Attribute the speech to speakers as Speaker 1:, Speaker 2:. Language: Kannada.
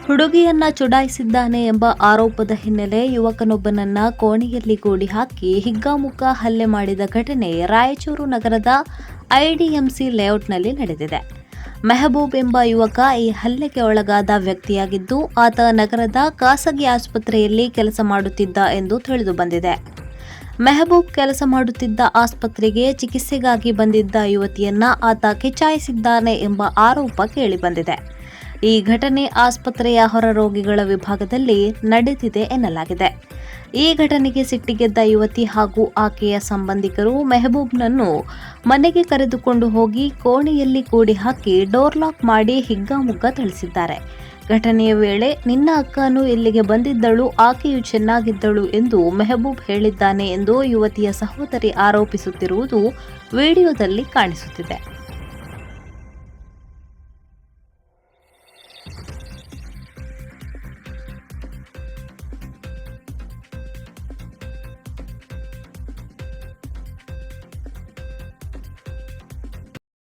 Speaker 1: ಹುಡುಗಿಯನ್ನ ಚುಡಾಯಿಸಿದ್ದಾನೆ ಎಂಬ ಆರೋಪದ ಹಿನ್ನೆಲೆ ಯುವಕನೊಬ್ಬನನ್ನ ಕೋಣೆಯಲ್ಲಿ ಗೂಡಿ ಹಾಕಿ ಹಿಗ್ಗಾಮುಗ್ಗಾ ಹಲ್ಲೆ ಮಾಡಿದ ಘಟನೆ ರಾಯಚೂರು ನಗರದ ಐಡಿಎಂಸಿ ಲೇಔಟ್ನಲ್ಲಿ ನಡೆದಿದೆ. ಮೆಹಬೂಬ್ ಎಂಬ ಯುವಕ ಈ ಹಲ್ಲೆಗೆ ಒಳಗಾದ ವ್ಯಕ್ತಿಯಾಗಿದ್ದು, ಆತ ನಗರದ ಖಾಸಗಿ ಆಸ್ಪತ್ರೆಯಲ್ಲಿ ಕೆಲಸ ಮಾಡುತ್ತಿದ್ದ ಎಂದು ತಿಳಿದುಬಂದಿದೆ. ಮೆಹಬೂಬ್ ಕೆಲಸ ಮಾಡುತ್ತಿದ್ದ ಆಸ್ಪತ್ರೆಗೆ ಚಿಕಿತ್ಸೆಗಾಗಿ ಬಂದಿದ್ದ ಯುವತಿಯನ್ನ ಆತ ಕಿಚಾಯಿಸಿದ್ದಾನೆ ಎಂಬ ಆರೋಪ ಕೇಳಿಬಂದಿದೆ. ಈ ಘಟನೆ ಆಸ್ಪತ್ರೆಯ ಹೊರರೋಗಿಗಳ ವಿಭಾಗದಲ್ಲಿ ನಡೆದಿದೆ ಎನ್ನಲಾಗಿದೆ. ಈ ಘಟನೆಗೆ ಸಿಟ್ಟಿಗೆದ್ದ ಯುವತಿ ಹಾಗೂ ಆಕೆಯ ಸಂಬಂಧಿಕರು ಮೆಹಬೂಬ್ನನ್ನು ಮನೆಗೆ ಕರೆದುಕೊಂಡು ಹೋಗಿ ಕೋಣೆಯಲ್ಲಿ ಕೂಡಿ ಹಾಕಿ ಡೋರ್ ಲಾಕ್ ಮಾಡಿ ಹಿಗ್ಗಾಮುಗ್ಗಾ ಥಳಿಸಿದ್ದಾರೆ. ಘಟನೆಯ ವೇಳೆ ನಿನ್ನ ಅಕ್ಕನು ಇಲ್ಲಿಗೆ ಬಂದಿದ್ದಳು, ಆಕೆಯು ಚೆನ್ನಾಗಿದ್ದಳು ಎಂದು ಮೆಹಬೂಬ್ ಹೇಳಿದ್ದಾನೆ ಎಂದು ಯುವತಿಯ ಸಹೋದರಿ ಆರೋಪಿಸುತ್ತಿರುವುದು ವಿಡಿಯೋದಲ್ಲಿ ಕಾಣಿಸುತ್ತಿದೆ.